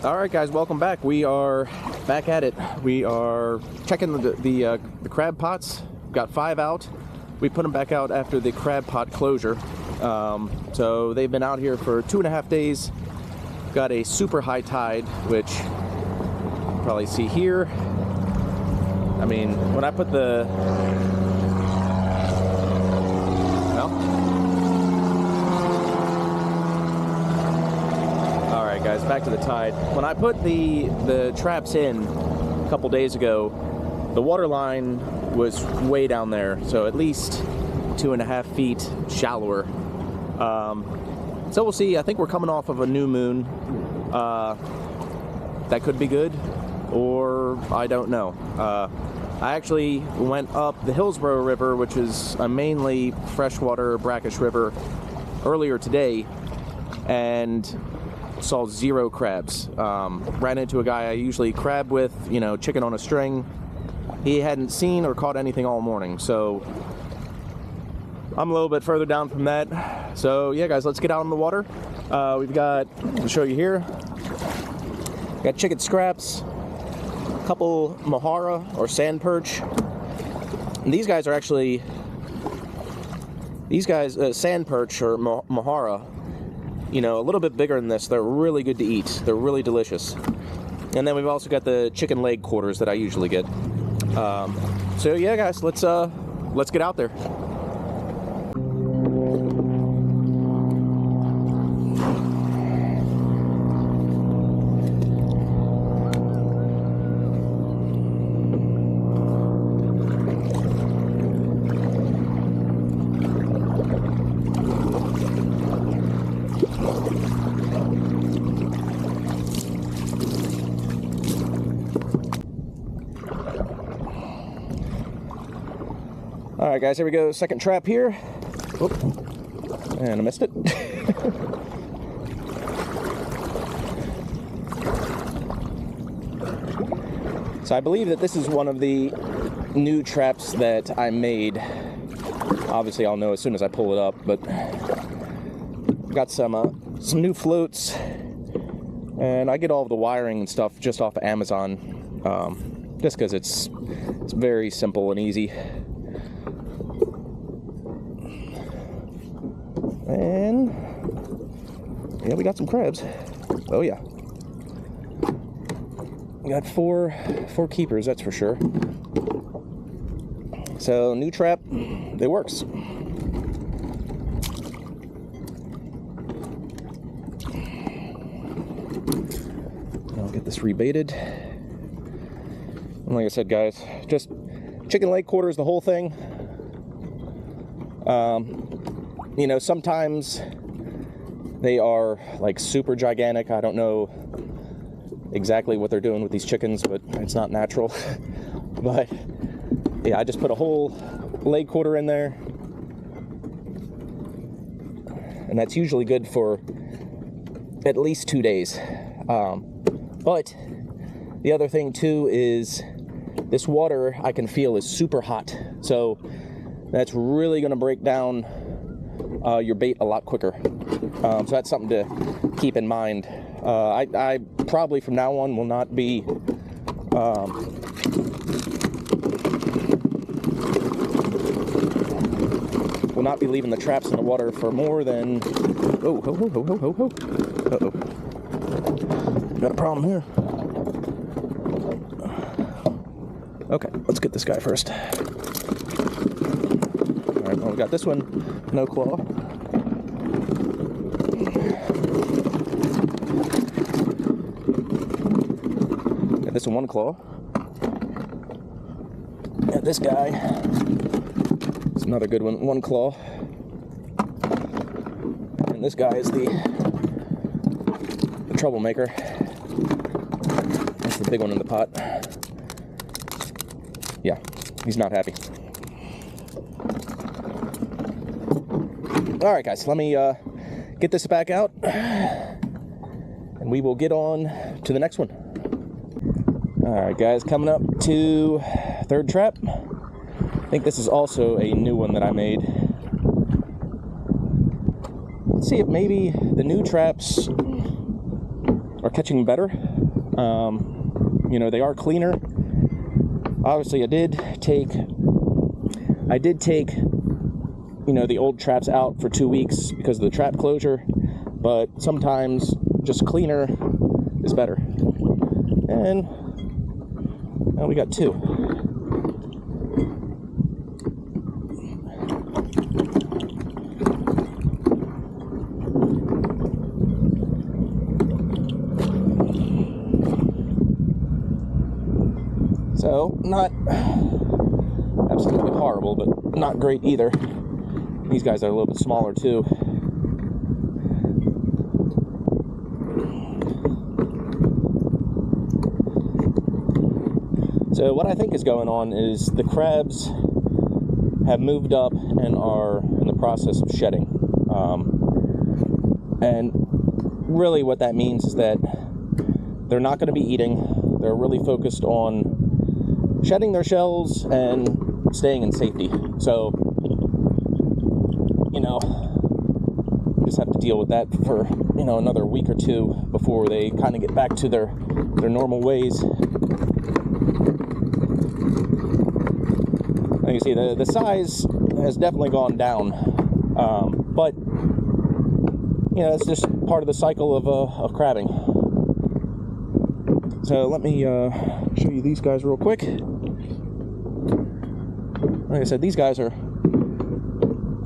All right, guys, welcome back. We are back at it. We are checking the crab pots. Got 5 out. We put them back out after the crab pot closure. So they've been out here for 2.5 days. Got a super high tide, which you probably see here. I mean, when I put the guys, back to the tide. When I put the traps in a couple days ago, the water line was way down there, so at least 2.5 feet shallower. So we'll see. I think we're coming off of a new moon. That could be good, or I don't know. I actually went up the Hillsborough River, which is a mainly freshwater brackish river, earlier today, and saw 0 crabs. Ran into a guy I usually crab with, you know, chicken on a string. He hadn't seen or caught anything all morning, so I'm a little bit further down from that. So yeah, guys, let's get out on the water. We've got, I'll show you here, got chicken scraps, a couple Mahara or sand perch. And these guys are actually, sand perch or Mahara, you know, a little bit bigger than this. They're really good to eat. They're really delicious. And then we've also got the chicken leg quarters that I usually get. So yeah, guys, let's get out there. All right, guys, here we go. Second trap here. Oop. And I missed it. So I believe that this is one of the new traps that I made. Obviously, I'll know as soon as I pull it up, but got some new floats, and I get all of the wiring and stuff just off of Amazon, just because it's very simple and easy. And yeah, we got some crabs. Oh yeah, we got four keepers, that's for sure. So new trap, it works. I'll get this rebaited. And like I said, guys, just chicken leg quarters, the whole thing. You know, sometimes they are like super gigantic. I don't know exactly what they're doing with these chickens, but it's not natural. But yeah, I just put a whole leg quarter in there, and that's usually good for at least 2 days. But the other thing too is this water I can feel is super hot, so that's really going to break down your bait a lot quicker. So that's something to keep in mind. I probably from now on will not be leaving the traps in the water for more than uh-oh, got a problem here. Okay, let's get this guy first. All right, well, we got this one, no claw. Got this one claw. Got this guy. It's another good one, 1 claw. And this guy is the troublemaker. That's the big one in the pot. Yeah, he's not happy. All right, guys, let me get this back out, and we will get on to the next one. All right, guys, coming up to third trap. I think this is also a new one that I made. Let's see if maybe the new traps are catching better. You know, they are cleaner. Obviously, I did take, you know, the old traps out for 2 weeks because of the trap closure, but sometimes just cleaner is better. And now we got 2. So, not absolutely horrible, but not great either. These guys are a little bit smaller too. So what I think is going on is the crabs have moved up and are in the process of shedding. And really what that means is that they're not going to be eating. They're really focused on shedding their shells and staying in safety. So, you know, just have to deal with that for, you know, another week or 2 before they kind of get back to their normal ways. Like you see, the size has definitely gone down, but you know, it's just part of the cycle of crabbing. So let me show you these guys real quick. Like I said, these guys are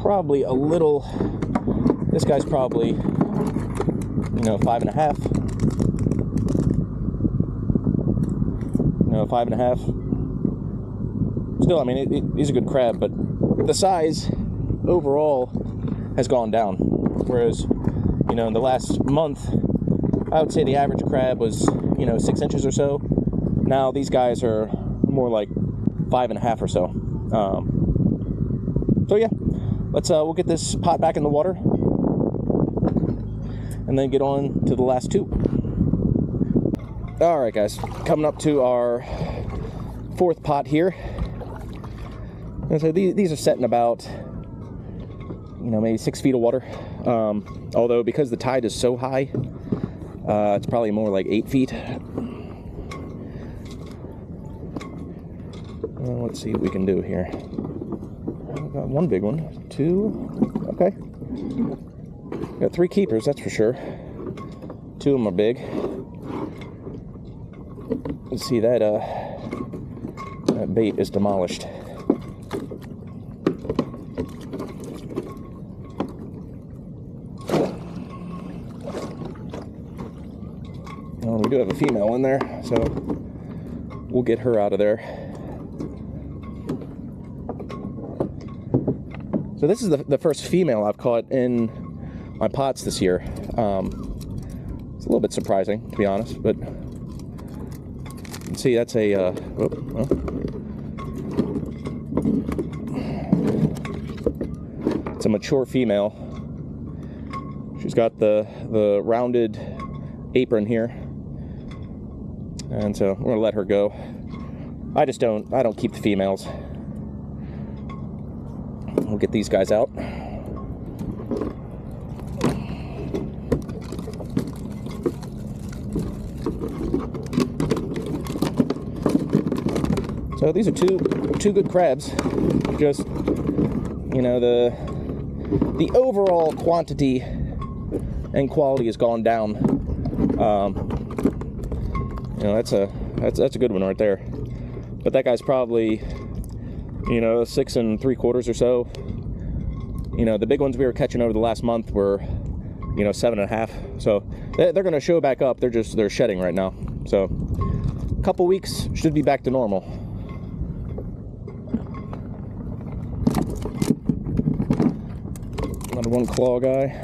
probably a little. This guy's probably, you know, 5.5. You know, 5.5. Still, I mean, he's a good crab, but the size overall has gone down. Whereas, you know, in the last month, I would say the average crab was, you know, 6 inches or so. Now these guys are more like 5.5 or so. So yeah, we'll get this pot back in the water and then get on to the last 2. All right, guys, coming up to our 4th pot here. And so these are set in about, you know, maybe 6 feet of water. Although because the tide is so high, it's probably more like 8 feet. Let's see what we can do here. I've got 1 big one, 2, okay. Got 3 keepers, that's for sure. 2 of them are big. Let's see, that bait is demolished. Well, we do have a female in there, so we'll get her out of there. So this is the first female I've caught in my pots this year. It's a little bit surprising, to be honest, but you can see that's a it's a mature female. She's got the rounded apron here, and so we're gonna let her go. I don't keep the females. We'll get these guys out. So these are two good crabs. Just, you know, the overall quantity and quality has gone down. You know, that's a good one right there. But that guy's probably, you know, 6 3/4 or so. You know, the big ones we were catching over the last month were, you know, 7.5. So they're going to show back up. They're shedding right now. So a couple weeks should be back to normal. Another 1 claw guy.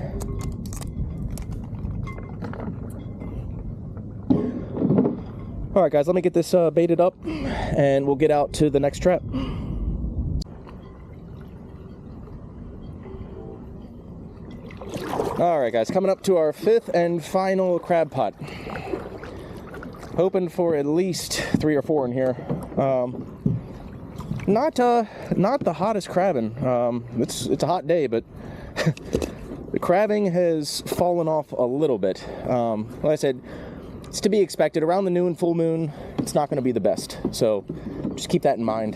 All right, guys, let me get this baited up, and we'll get out to the next trap. All right, guys, coming up to our 5th and final crab pot. Hoping for at least 3 or 4 in here. Not the hottest crabbing. It's a hot day, but the crabbing has fallen off a little bit. Like I said, it's to be expected. Around the new and full moon, it's not going to be the best. So just keep that in mind.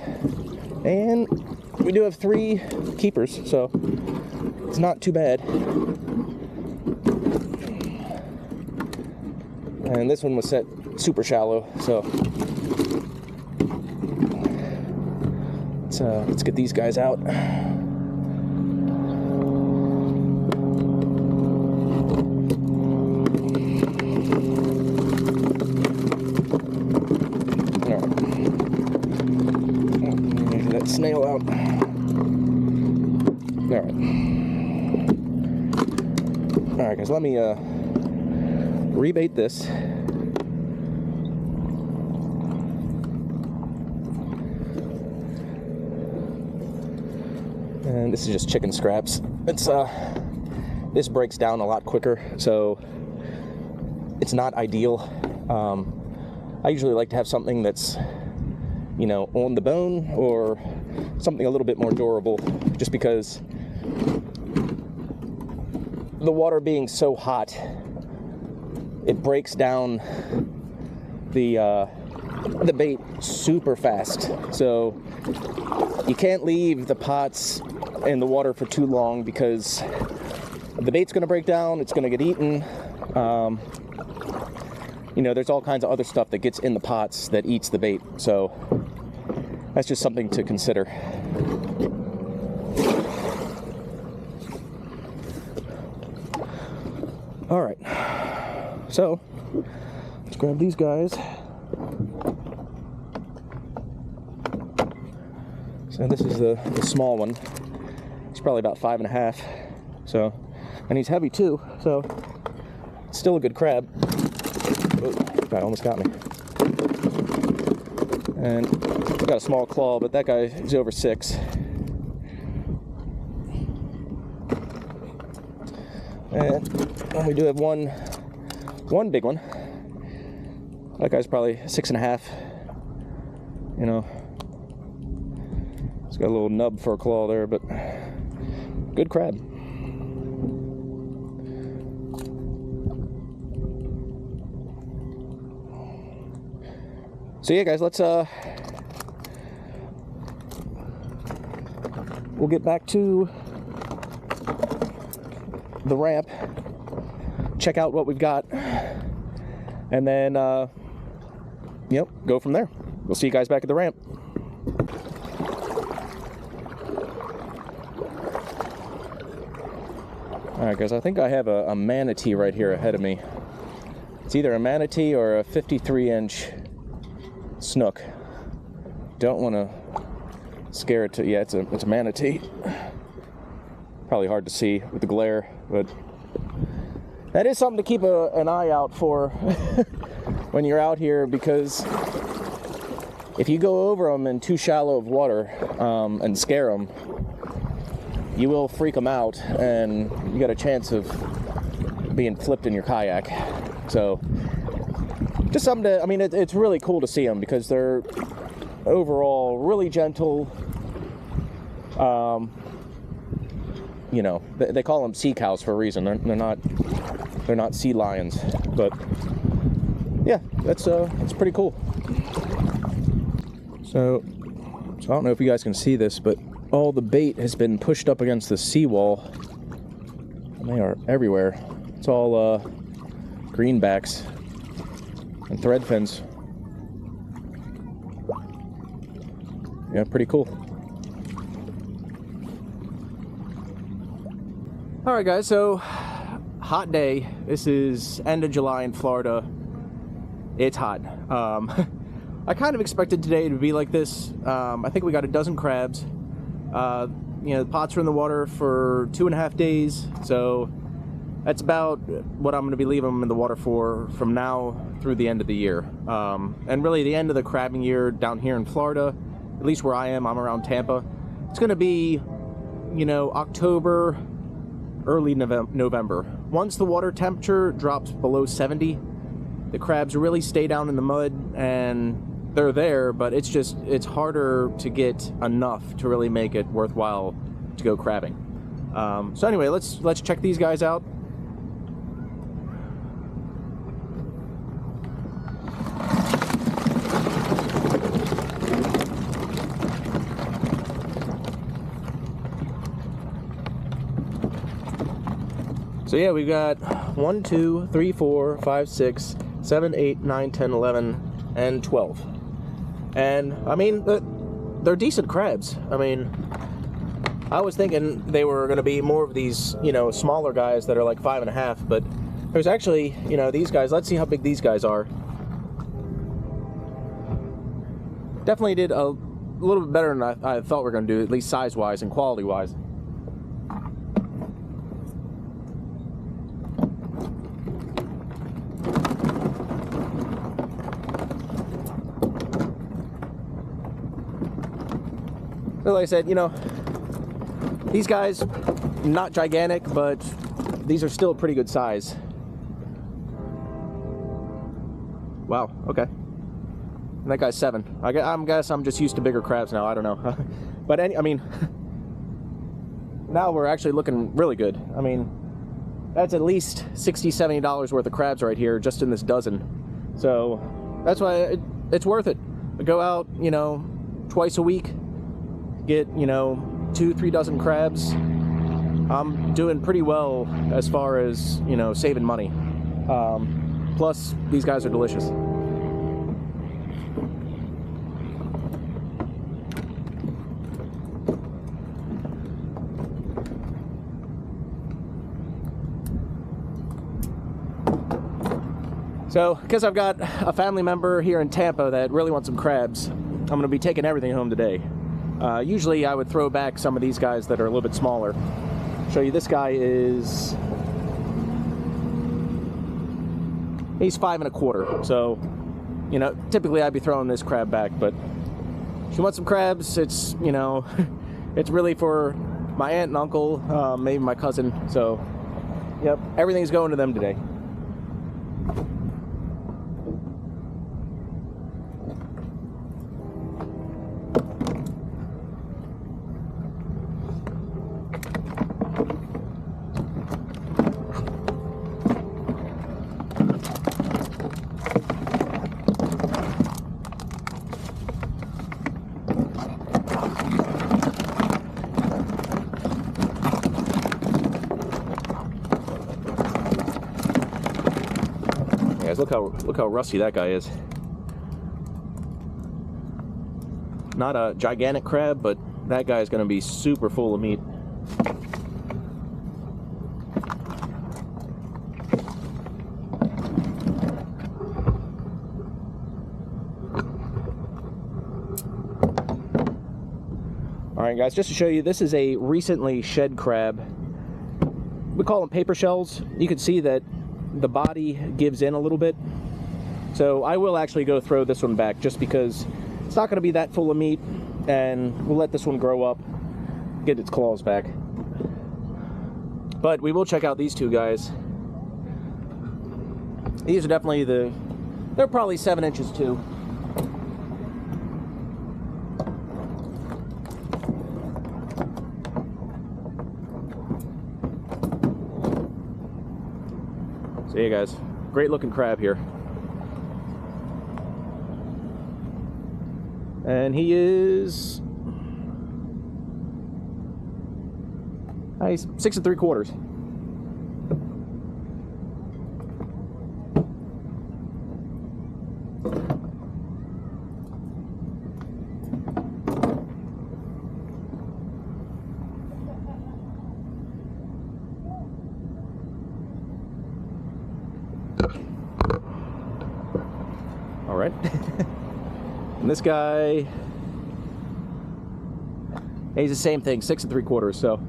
And we do have 3 keepers, so it's not too bad. And this one was set super shallow, so let's get these guys out. Snail out. Alright guys, let me rebait this. And this is just chicken scraps. It's this breaks down a lot quicker, so it's not ideal. I usually like to have something that's, you know, on the bone or something a little bit more durable, just because the water being so hot, it breaks down the bait super fast. So you can't leave the pots in the water for too long, because the bait's going to break down, it's going to get eaten. You know, there's all kinds of other stuff that gets in the pots that eats the bait, so that's just something to consider. All right, so let's grab these guys. So this is the small one. It's probably about 5.5. So, and he's heavy too. So, it's still a good crab. Oh, God, almost got me. And I've got a small claw, but that guy is over 6. And we do have one big one. That guy's probably 6.5. You know, it's got a little nub for a claw there, but good crab. So yeah, guys, let's we'll get back to the ramp, check out what we've got, and then yep, go from there. We'll see you guys back at the ramp. Alright guys, I think I have a manatee right here ahead of me. It's either a manatee or a 53-inch snook. Don't want to scare it to, yeah, it's a manatee. Probably hard to see with the glare, but that is something to keep an eye out for when you're out here, because if you go over them in too shallow of water and scare them, you will freak them out, and you got a chance of being flipped in your kayak. So just something to, I mean, it's really cool to see them because they're overall really gentle. You know, they call them sea cows for a reason. They're not sea lions, but yeah, that's pretty cool. So I don't know if you guys can see this, but all the bait has been pushed up against the seawall, and they are everywhere. It's all greenbacks and thread fins. Yeah, pretty cool. All right, guys, so hot day. This is end of July in Florida. It's hot. I kind of expected today to be like this. I think we got a dozen crabs. You know, the pots are in the water for 2.5 days, so that's about what I'm going to be leaving them in the water for from now through the end of the year. And really the end of the crabbing year down here in Florida, at least where I am, I'm around Tampa. It's going to be, you know, October, early November. Once the water temperature drops below 70, the crabs really stay down in the mud, and they're there, but it's harder to get enough to really make it worthwhile to go crabbing. So anyway, let's check these guys out. So yeah, we've got 1, 2, 3, 4, 5, 6, 7, 8, 9, 10, 11, and 12. And I mean, they're decent crabs. I mean, I was thinking they were going to be more of these, you know, smaller guys that are like 5.5, but there's actually, you know, these guys. Let's see how big these guys are. Definitely did a little bit better than I thought we were going to do, at least size-wise and quality-wise. So like I said, you know, these guys, not gigantic, but these are still a pretty good size. Wow, okay. And that guy's 7. I guess I'm just used to bigger crabs now, I don't know. But I mean, now we're actually looking really good. I mean, that's at least $60, $70 worth of crabs right here, just in this dozen. So that's why it's worth it. Go out, you know, twice a week, get, you know, 2, 3 dozen crabs. I'm doing pretty well as far as, you know, saving money. Plus, these guys are delicious. So, because I've got a family member here in Tampa that really wants some crabs, I'm going to be taking everything home today. Usually I would throw back some of these guys that are a little bit smaller. Show you, this guy is... he's 5 1/4, so, you know, typically I'd be throwing this crab back, but if you want some crabs, it's, you know, it's really for my aunt and uncle, maybe my cousin, so, yep, everything's going to them today. Guys, look how rusty that guy is. Not a gigantic crab, but that guy is going to be super full of meat. Alright guys, just to show you, this is a recently shed crab. We call them paper shells. You can see that the body gives in a little bit. So I will actually go throw this one back just because it's not going to be that full of meat, and we'll let this one grow up, get its claws back. But we will check out these two guys. These are definitely they're probably 7 inches too. So yeah guys, great looking crab here. And he is... he's 6 3/4. All right. And this guy, he's the same thing, 6 3/4. So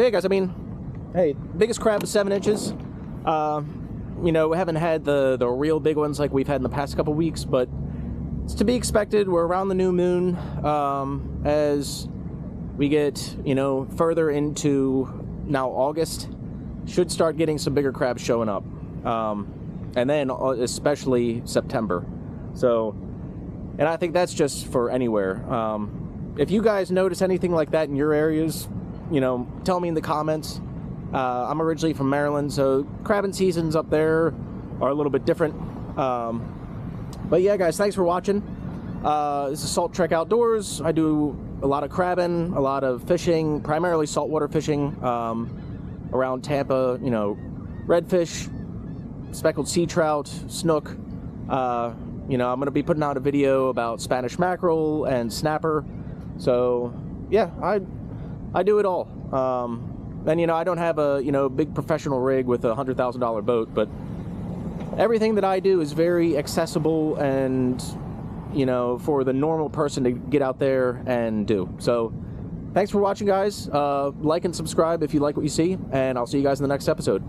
yeah guys, I mean, hey, biggest crab is 7 inches. You know, we haven't had the real big ones like we've had in the past couple weeks, but it's to be expected. We're around the new moon. As we get, you know, further into now August, should start getting some bigger crabs showing up. And then especially September. So, and I think that's just for anywhere. If you guys notice anything like that in your areas, you know, tell me in the comments. I'm originally from Maryland, so crabbing seasons up there are a little bit different. But yeah guys, thanks for watching. This is Salt Trek Outdoors. I do a lot of crabbing, a lot of fishing, primarily saltwater fishing around Tampa. You know, redfish, speckled sea trout, snook. You know, I'm going to be putting out a video about Spanish mackerel and snapper. So, yeah, I do it all. And, you know, I don't have a, you know, big professional rig with a $100,000 boat, but everything that I do is very accessible and, you know, for the normal person to get out there and do. So, thanks for watching, guys. Like and subscribe if you like what you see, and I'll see you guys in the next episode.